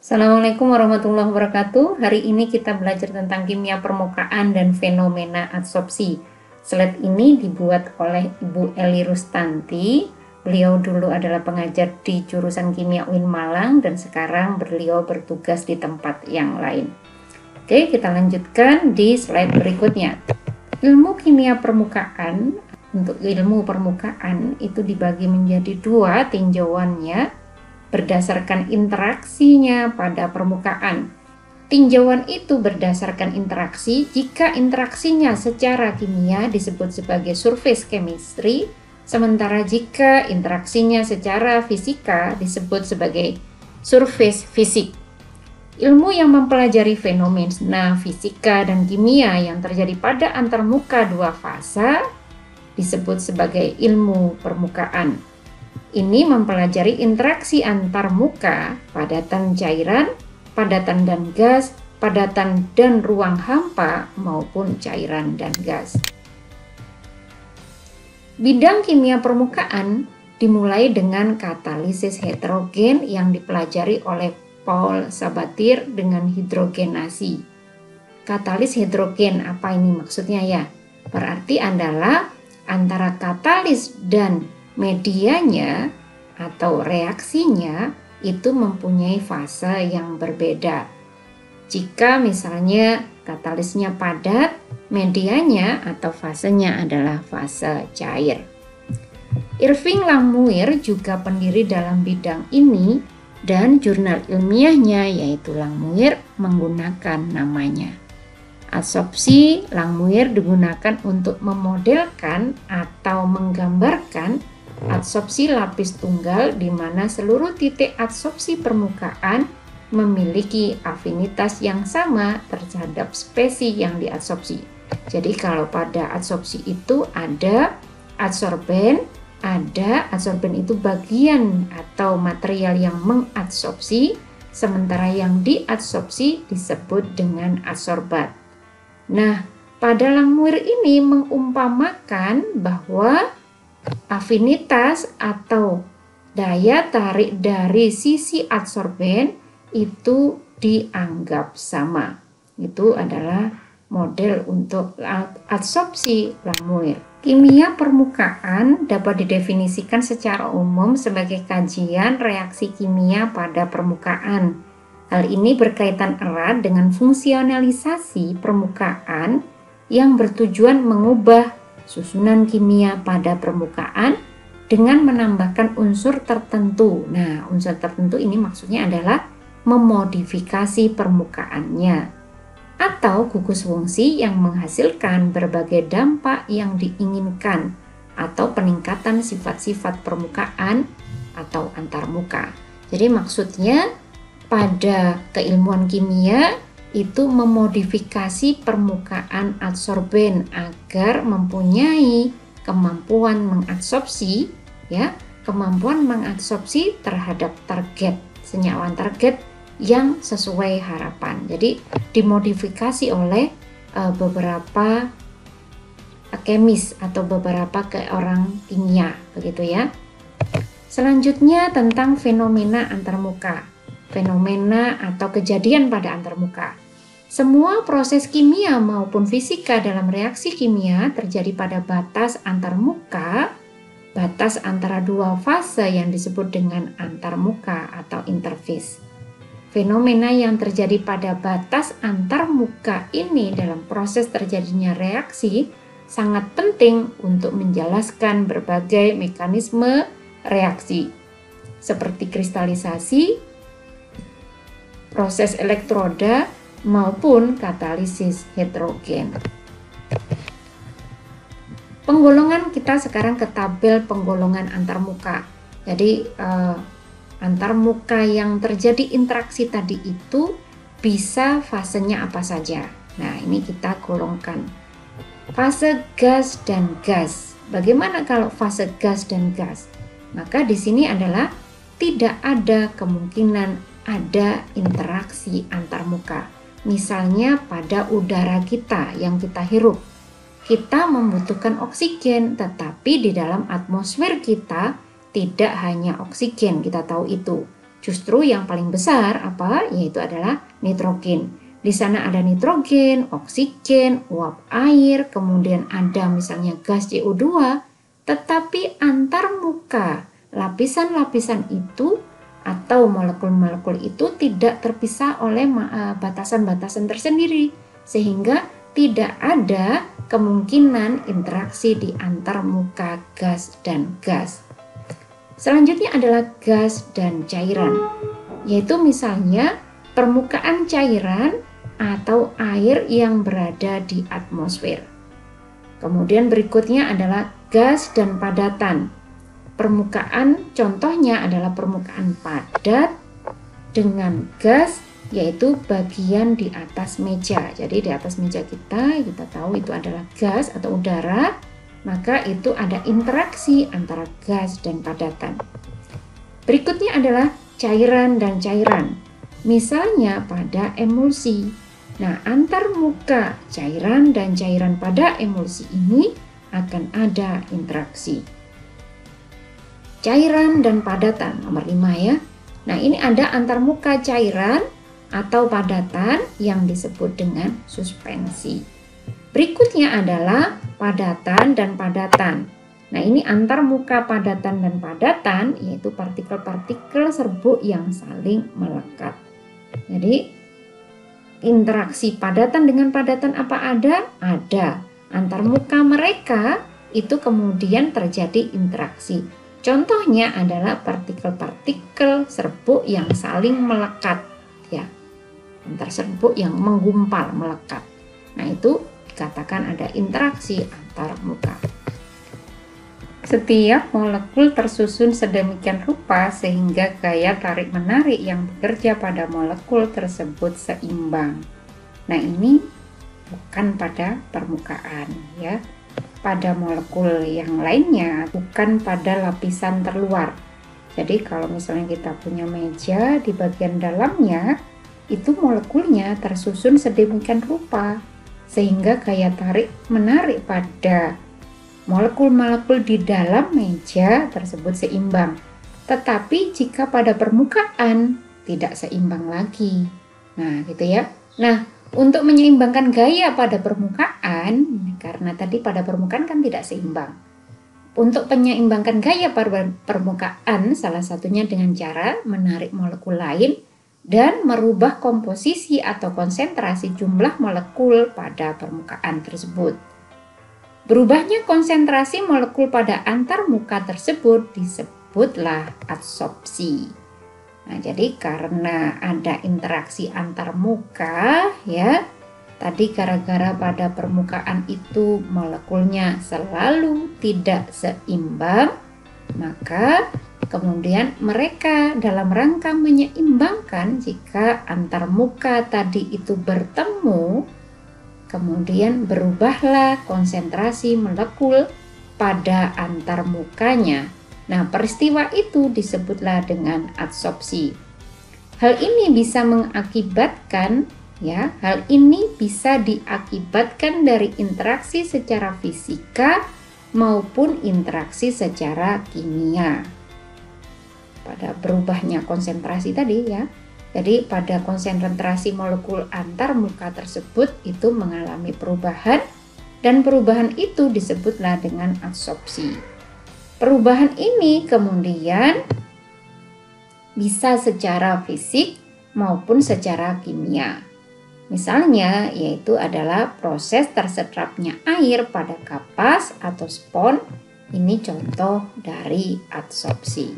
Assalamualaikum warahmatullahi wabarakatuh. Hari ini kita belajar tentang kimia permukaan dan fenomena adsorpsi. Slide ini dibuat oleh Ibu Eli Rustanti. Beliau dulu adalah pengajar di jurusan Kimia UIN Malang dan sekarang beliau bertugas di tempat yang lain. Oke, kita lanjutkan di slide berikutnya. Ilmu kimia permukaan, untuk ilmu permukaan itu dibagi menjadi dua tinjauannya berdasarkan interaksinya pada permukaan. Tinjauan itu berdasarkan interaksi. Jika interaksinya secara kimia disebut sebagai surface chemistry, sementara jika interaksinya secara fisika disebut sebagai surface fisik. Ilmu yang mempelajari fenomena fisika dan kimia yang terjadi pada antarmuka dua fasa disebut sebagai ilmu permukaan. Ini mempelajari interaksi antar muka, padatan cairan, padatan dan gas, padatan dan ruang hampa, maupun cairan dan gas. Bidang kimia permukaan dimulai dengan katalisis heterogen yang dipelajari oleh Paul Sabatier dengan hidrogenasi. Katalis hidrogen, apa ini maksudnya ya? Berarti adalah antara katalis dan medianya atau reaksinya itu mempunyai fase yang berbeda. Jika misalnya katalisnya padat, medianya atau fasenya adalah fase cair. Irving Langmuir juga pendiri dalam bidang ini dan jurnal ilmiahnya yaitu Langmuir menggunakan namanya. Adsorpsi Langmuir digunakan untuk memodelkan atau menggambarkan adsorpsi lapis tunggal di mana seluruh titik adsorpsi permukaan memiliki afinitas yang sama terhadap spesies yang diadsorpsi. Jadi kalau pada adsorpsi itu ada adsorben itu bagian atau material yang mengadsorpsi, sementara yang diadsorpsi disebut dengan adsorbat. Nah, pada Langmuir ini mengumpamakan bahwa afinitas atau daya tarik dari sisi adsorben itu dianggap sama. Itu adalah model untuk adsorpsi Langmuir. Kimia permukaan dapat didefinisikan secara umum sebagai kajian reaksi kimia pada permukaan. Hal ini berkaitan erat dengan fungsionalisasi permukaan yang bertujuan mengubah susunan kimia pada permukaan dengan menambahkan unsur tertentu. Nah, unsur tertentu ini maksudnya adalah memodifikasi permukaannya atau gugus fungsi yang menghasilkan berbagai dampak yang diinginkan atau peningkatan sifat-sifat permukaan atau antarmuka. Jadi maksudnya pada keilmuan kimia itu memodifikasi permukaan adsorben agar mempunyai kemampuan mengadsorpsi terhadap target, senyawa target yang sesuai harapan. Jadi dimodifikasi oleh beberapa kemis atau beberapa orang kimia, begitu ya. Selanjutnya tentang fenomena antarmuka. Fenomena atau kejadian pada antarmuka. Semua proses kimia maupun fisika dalam reaksi kimia terjadi pada batas antarmuka, batas antara dua fase yang disebut dengan antarmuka atau interface. Fenomena yang terjadi pada batas antarmuka ini dalam proses terjadinya reaksi sangat penting untuk menjelaskan berbagai mekanisme reaksi seperti kristalisasi, proses elektroda maupun katalisis heterogen. Penggolongan kita sekarang ke tabel penggolongan antarmuka. Jadi antarmuka yang terjadi interaksi tadi itu bisa fasenya apa saja. Nah, ini kita golongkan. Fase gas dan gas. Bagaimana kalau fase gas dan gas? Maka di sini adalah tidak ada kemungkinan ada interaksi antarmuka. Misalnya pada udara kita yang kita hirup. Kita membutuhkan oksigen, tetapi di dalam atmosfer kita tidak hanya oksigen, kita tahu itu. justru yang paling besar apa? Yaitu adalah nitrogen. Di sana ada nitrogen, oksigen, uap air, kemudian ada misalnya gas CO2, tetapi antar muka lapisan-lapisan itu atau molekul-molekul itu tidak terpisah oleh batasan-batasan tersendiri, sehingga tidak ada kemungkinan interaksi di antar muka gas dan gas. Selanjutnya adalah gas dan cairan, yaitu misalnya permukaan cairan atau air yang berada di atmosfer. Kemudian berikutnya adalah gas dan padatan. Permukaan contohnya adalah permukaan padat dengan gas, yaitu bagian di atas meja. Jadi di atas meja kita tahu itu adalah gas atau udara, maka itu ada interaksi antara gas dan padatan. Berikutnya adalah cairan dan cairan. Misalnya pada emulsi. Nah, antar muka cairan dan cairan pada emulsi ini akan ada interaksi. Cairan dan padatan nomor 5 ya. Nah, ini ada antar muka cairan atau padatan yang disebut dengan suspensi. Berikutnya adalah padatan dan padatan. Nah, ini antar muka padatan dan padatan yaitu partikel-partikel serbuk yang saling melekat. Jadi interaksi padatan dengan padatan apa ada? Ada. Antar muka mereka itu kemudian terjadi interaksi. Contohnya adalah partikel-partikel serbuk yang saling melekat, ya. Antar serbuk yang menggumpal, melekat. Nah, itu dikatakan ada interaksi antar muka. Setiap molekul tersusun sedemikian rupa sehingga gaya tarik-menarik yang bekerja pada molekul tersebut seimbang. Nah, ini bukan pada permukaan ya. Pada molekul yang lainnya, bukan pada lapisan terluar. Jadi kalau misalnya kita punya meja, di bagian dalamnya itu molekulnya tersusun sedemikian rupa sehingga gaya tarik-menarik pada molekul-molekul di dalam meja tersebut seimbang. Tetapi jika pada permukaan tidak seimbang lagi. Nah, gitu ya. Nah, untuk menyeimbangkan gaya pada permukaan, karena tadi pada permukaan kan tidak seimbang. Untuk menyeimbangkan gaya pada permukaan, salah satunya dengan cara menarik molekul lain dan merubah komposisi atau konsentrasi jumlah molekul pada permukaan tersebut. Berubahnya konsentrasi molekul pada antar muka tersebut disebutlah adsorpsi. Nah, jadi karena ada interaksi antar muka ya, tadi gara-gara pada permukaan itu molekulnya selalu tidak seimbang, maka kemudian mereka dalam rangka menyeimbangkan jika antar muka tadi itu bertemu, kemudian berubahlah konsentrasi molekul pada antar mukanya. Nah, peristiwa itu disebutlah dengan adsorpsi. Hal ini bisa mengakibatkan hal ini bisa diakibatkan dari interaksi secara fisika maupun interaksi secara kimia. Pada berubahnya konsentrasi tadi ya. Jadi pada konsentrasi molekul antar muka tersebut itu mengalami perubahan dan perubahan itu disebutlah dengan adsorpsi. Perubahan ini kemudian bisa secara fisik maupun secara kimia. Misalnya yaitu adalah proses terserapnya air pada kapas atau spons. Ini contoh dari adsorpsi.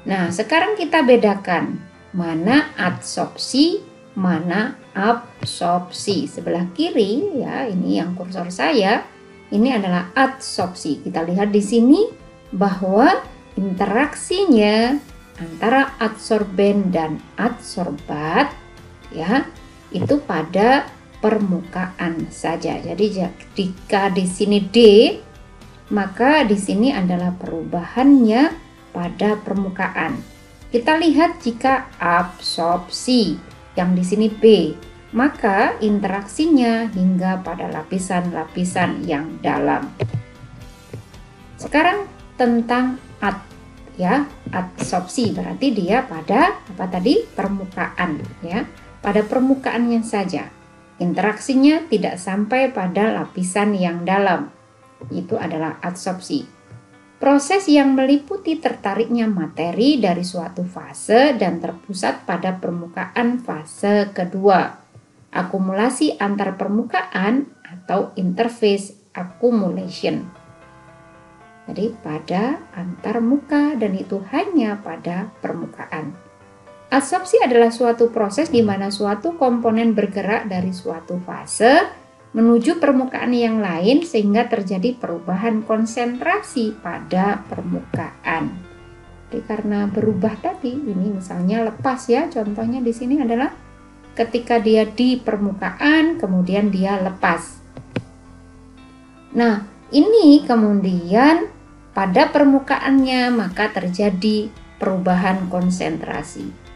Nah, sekarang kita bedakan mana adsorpsi, mana absorpsi. Sebelah kiri ya, ini yang kursor saya, ini adalah adsorpsi. Kita lihat di sini bahwa interaksinya antara adsorben dan adsorbat ya, itu pada permukaan saja. Jadi jika di sini D, maka di sini adalah perubahannya pada permukaan. Kita lihat jika absorpsi yang di sini B, maka interaksinya hingga pada lapisan-lapisan yang dalam. Sekarang tentang ya. Adsorpsi berarti dia pada apa tadi? Permukaan, ya. Pada permukaannya saja. Interaksinya tidak sampai pada lapisan yang dalam. Itu adalah adsorpsi. Proses yang meliputi tertariknya materi dari suatu fase dan terpusat pada permukaan fase kedua. Akumulasi antar permukaan atau interface accumulation. Jadi pada antar muka, dan itu hanya pada permukaan. Adsorpsi adalah suatu proses di mana suatu komponen bergerak dari suatu fase menuju permukaan yang lain sehingga terjadi perubahan konsentrasi pada permukaan. Jadi karena berubah tadi, ini misalnya lepas ya, contohnya di sini adalah ketika dia di permukaan kemudian dia lepas. Nah, ini kemudian pada permukaannya maka terjadi perubahan konsentrasi.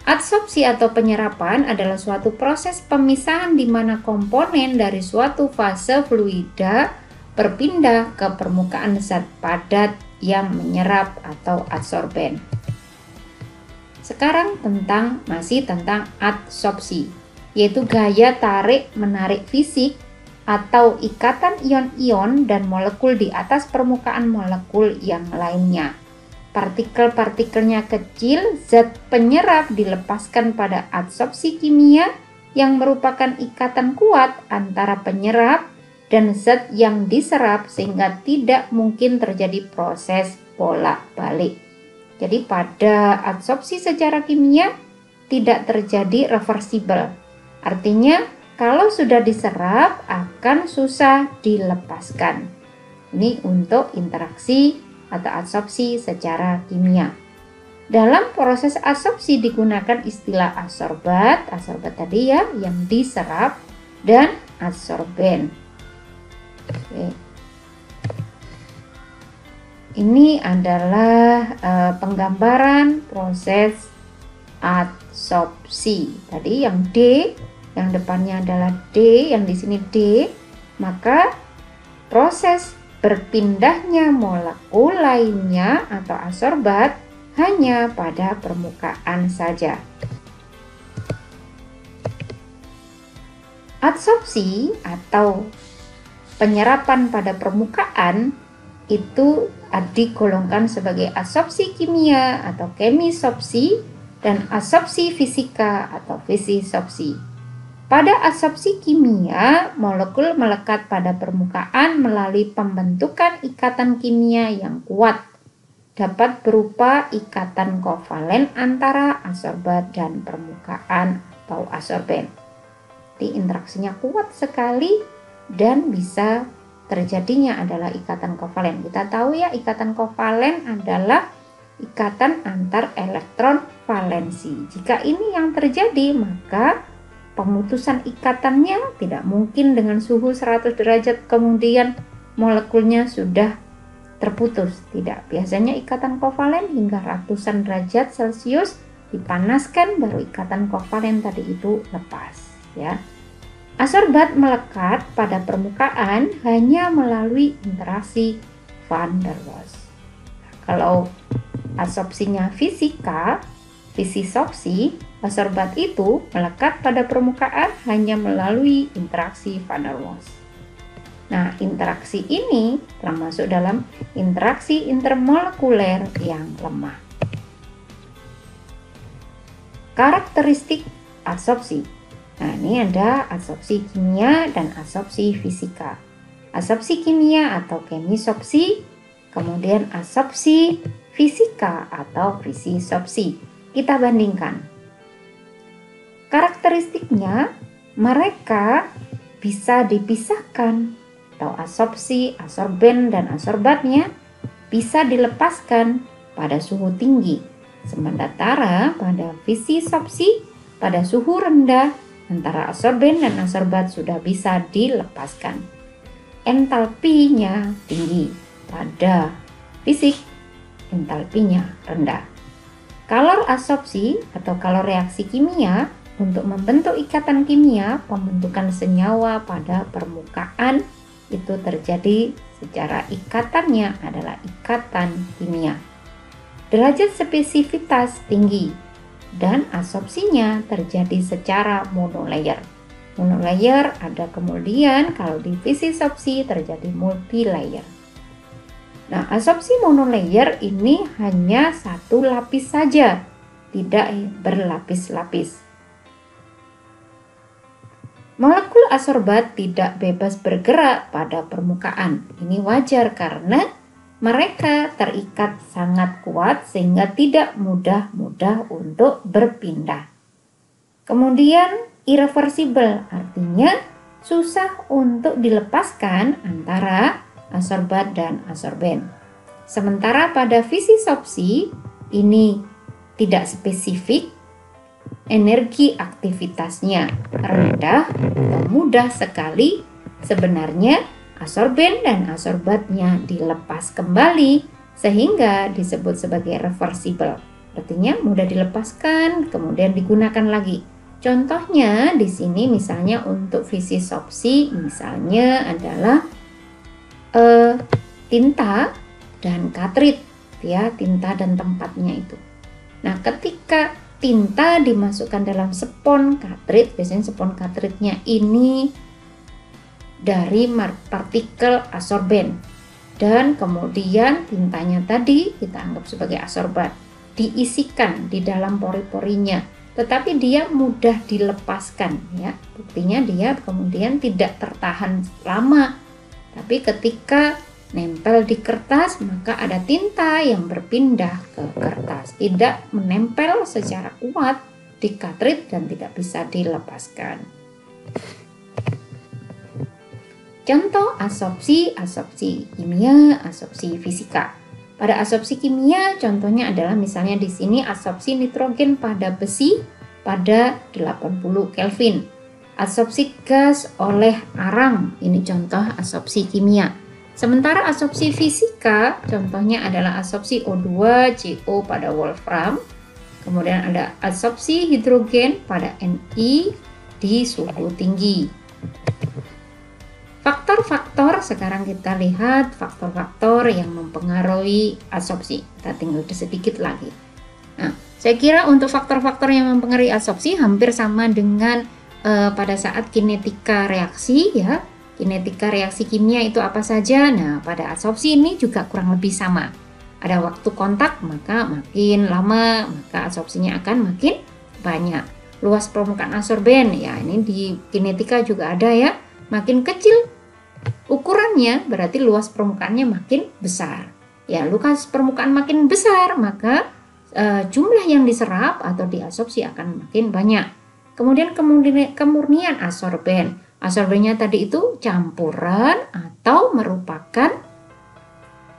Adsorpsi atau penyerapan adalah suatu proses pemisahan di mana komponen dari suatu fase fluida berpindah ke permukaan zat padat yang menyerap atau adsorben. Sekarang masih tentang adsorpsi, yaitu gaya tarik-menarik fisik atau ikatan ion-ion dan molekul di atas permukaan molekul yang lainnya. Partikel-partikelnya kecil, zat penyerap dilepaskan pada adsorpsi kimia yang merupakan ikatan kuat antara penyerap dan zat yang diserap sehingga tidak mungkin terjadi proses bolak-balik. Jadi pada adsorpsi secara kimia tidak terjadi reversible. Artinya kalau sudah diserap akan susah dilepaskan. Ini untuk interaksi atau adsorpsi secara kimia. Dalam proses adsorpsi digunakan istilah adsorbat tadi ya, yang diserap, dan adsorben. Oke. Ini adalah penggambaran proses adsorpsi. Tadi yang D, yang depannya adalah D, yang di sini D, maka proses berpindahnya molekul lainnya atau adsorbat hanya pada permukaan saja. Adsorpsi atau penyerapan pada permukaan itu digolongkan sebagai adsorpsi kimia atau kemisopsi dan adsorpsi fisika atau fisisopsi. Pada adsorpsi kimia, molekul melekat pada permukaan melalui pembentukan ikatan kimia yang kuat. Dapat berupa ikatan kovalen antara adsorbat dan permukaan atau adsorben. Jadi interaksinya kuat sekali dan bisa terjadinya adalah ikatan kovalen. Kita tahu ya, ikatan kovalen adalah ikatan antar elektron valensi. Jika ini yang terjadi, maka pemutusan ikatannya tidak mungkin dengan suhu 100 derajat kemudian molekulnya sudah terputus. Tidak, biasanya ikatan kovalen hingga ratusan derajat Celcius dipanaskan baru ikatan kovalen tadi itu lepas ya. Adsorbat melekat pada permukaan hanya melalui interaksi van der Waals. Kalau adsorpsinya fisika, fisisopsi, adsorbat itu melekat pada permukaan hanya melalui interaksi van der Waals. Nah, interaksi ini termasuk dalam interaksi intermolekuler yang lemah. Karakteristik adsorpsi. Nah, ini ada adsorpsi kimia dan adsorpsi fisika. Adsorpsi kimia atau kemisopsi, kemudian adsorpsi fisika atau fisisopsi. Kita bandingkan. Karakteristiknya, mereka bisa dipisahkan atau adsorpsi, adsorben, dan adsorbatnya bisa dilepaskan pada suhu tinggi. Sementara pada fisisopsi pada suhu rendah antara adsorben dan adsorbat sudah bisa dilepaskan. Entalpinya tinggi. Pada fisik entalpinya rendah. Kalor adsorpsi atau kalor reaksi kimia untuk membentuk ikatan kimia, pembentukan senyawa pada permukaan itu terjadi secara ikatannya adalah ikatan kimia. derajat spesifitas tinggi, dan absorpsinya terjadi secara monolayer. Monolayer ada, kemudian kalau di visisopsi terjadi multilayer. Nah, absorpsi monolayer ini hanya satu lapis saja, tidak berlapis-lapis. Molekul adsorbat tidak bebas bergerak pada permukaan. Ini wajar karena mereka terikat sangat kuat sehingga tidak mudah untuk berpindah. Kemudian irreversible, artinya susah untuk dilepaskan antara adsorbat dan adsorben. Sementara pada visisopsi ini tidak spesifik, energi aktivitasnya rendah atau mudah sekali. Sebenarnya adsorben dan adsorbatnya dilepas kembali sehingga disebut sebagai reversible. Artinya mudah dilepaskan kemudian digunakan lagi. Contohnya di sini misalnya untuk visisopsi misalnya adalah tinta dan katrit, ya, tinta dan tempatnya itu. Nah, ketika tinta dimasukkan dalam spons katrit, biasanya spons katritnya ini dari partikel adsorben, dan kemudian tintanya tadi kita anggap sebagai adsorbat, diisikan di dalam pori-porinya, tetapi dia mudah dilepaskan, ya. Buktinya dia kemudian tidak tertahan lama. Tapi ketika nempel di kertas, maka ada tinta yang berpindah ke kertas, tidak menempel secara kuat di katrit dan tidak bisa dilepaskan. Contoh adsorpsi kimia, adsorpsi fisika. Pada adsorpsi kimia contohnya adalah misalnya di sini adsorpsi nitrogen pada besi pada 80 Kelvin. Adsorpsi gas oleh arang, ini contoh adsorpsi kimia. Sementara adsorpsi fisika contohnya adalah adsorpsi O2 CO pada wolfram. Kemudian ada adsorpsi hidrogen pada Ni di suhu tinggi. Faktor-faktor, sekarang kita lihat faktor-faktor yang mempengaruhi adsorpsi. Kita tinggal sedikit lagi. Nah, saya kira untuk faktor-faktor yang mempengaruhi adsorpsi hampir sama dengan pada saat kinetika reaksi, ya. Kinetika reaksi kimia itu apa saja? Nah, pada adsorpsi ini juga kurang lebih sama. Ada waktu kontak, maka makin lama, maka adsorpsinya akan makin banyak. Luas permukaan adsorben, ya ini di kinetika juga ada, ya. Makin kecil ukurannya berarti luas permukaannya makin besar. Ya, luas permukaan makin besar, maka jumlah yang diserap atau diadsorpsi akan makin banyak. Kemudian kemurnian adsorben. Adsorbennya tadi itu campuran atau merupakan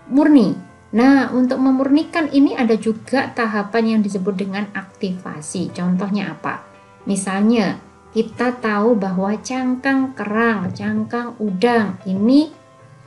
murni. Nah, untuk memurnikan ini ada juga tahapan yang disebut dengan aktivasi. Contohnya apa? Misalnya, kita tahu bahwa cangkang kerang, cangkang udang ini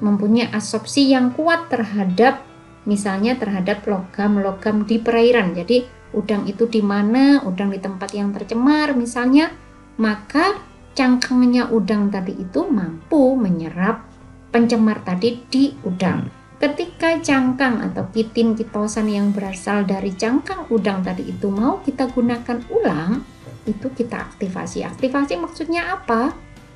mempunyai adsorpsi yang kuat terhadap misalnya terhadap logam-logam di perairan. Jadi udang itu di mana? Udang di tempat yang tercemar misalnya, maka cangkangnya udang tadi itu mampu menyerap pencemar tadi di udang. Ketika cangkang atau kitin kitosan yang berasal dari cangkang udang tadi itu mau kita gunakan ulang, itu kita aktivasi. Aktivasi maksudnya apa?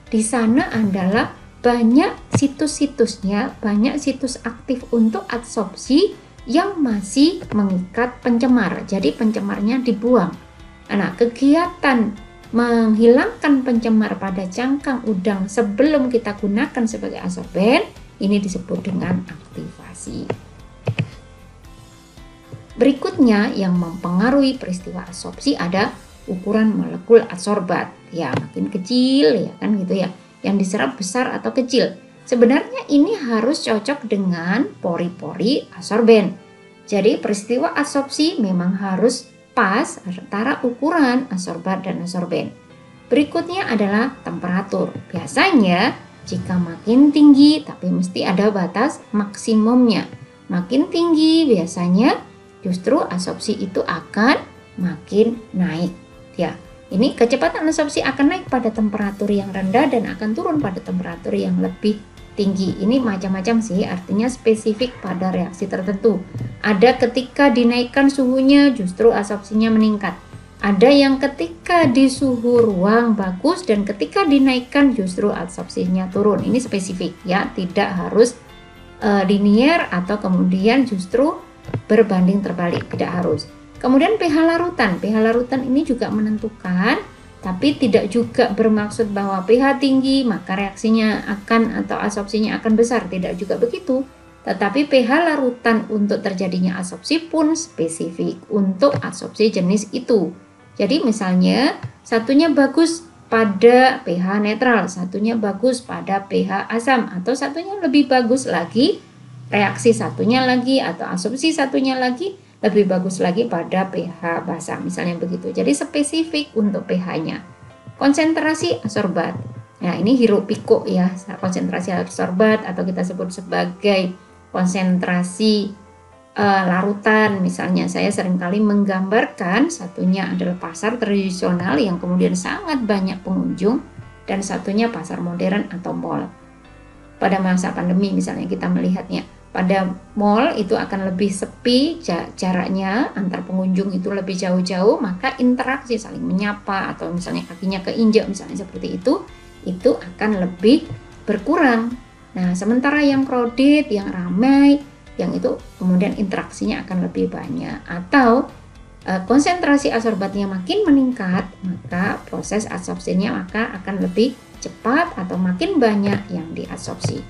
Di sana adalah banyak situs-situsnya, banyak situs aktif untuk adsorpsi yang masih mengikat pencemar. Jadi pencemarnya dibuang. Nah, kegiatan menghilangkan pencemar pada cangkang udang sebelum kita gunakan sebagai adsorben ini disebut dengan aktivasi. Berikutnya yang mempengaruhi peristiwa adsorpsi ada ukuran molekul adsorbat. Ya, makin kecil, ya kan gitu ya. Yang diserap besar atau kecil. Sebenarnya ini harus cocok dengan pori-pori adsorben. Jadi peristiwa adsorpsi memang harus pas antara ukuran adsorbat dan adsorben. Berikutnya adalah temperatur. Biasanya jika makin tinggi, tapi mesti ada batas maksimumnya. Makin tinggi biasanya justru adsorpsi itu akan makin naik. Ya, ini kecepatan adsorpsi akan naik pada temperatur yang rendah dan akan turun pada temperatur yang lebih tinggi. Ini macam-macam sih, artinya spesifik pada reaksi tertentu. Ada ketika dinaikkan suhunya justru absorpsinya meningkat. Ada yang ketika di suhu ruang bagus dan ketika dinaikkan justru absorpsinya turun. Ini spesifik ya, tidak harus linear atau kemudian justru berbanding terbalik, tidak harus. Kemudian pH larutan. pH larutan ini juga menentukan, tapi tidak juga bermaksud bahwa pH tinggi maka reaksinya akan atau absorpsinya akan besar, tidak juga begitu. Tetapi pH larutan untuk terjadinya absorpsi pun spesifik untuk absorpsi jenis itu. Jadi misalnya satunya bagus pada pH netral, satunya bagus pada pH asam, atau satunya lebih bagus lagi, reaksi satunya lagi atau absorpsi satunya lagi lebih bagus lagi pada pH basa, misalnya begitu. Jadi spesifik untuk pH-nya. Konsentrasi adsorbat. Nah, ini hiruk pikuk ya, konsentrasi adsorbat atau kita sebut sebagai konsentrasi larutan. Misalnya saya seringkali menggambarkan satunya adalah pasar tradisional yang kemudian sangat banyak pengunjung dan satunya pasar modern atau mall. Pada masa pandemi misalnya kita melihatnya, pada mall itu akan lebih sepi, jaraknya antar pengunjung itu lebih jauh-jauh, maka interaksi saling menyapa atau misalnya kakinya keinjak misalnya seperti itu akan lebih berkurang. Nah, sementara yang crowded, yang ramai, yang itu kemudian interaksinya akan lebih banyak, atau konsentrasi adsorbatnya makin meningkat, maka proses absorpsinya maka akan lebih cepat atau makin banyak yang diabsorpsi.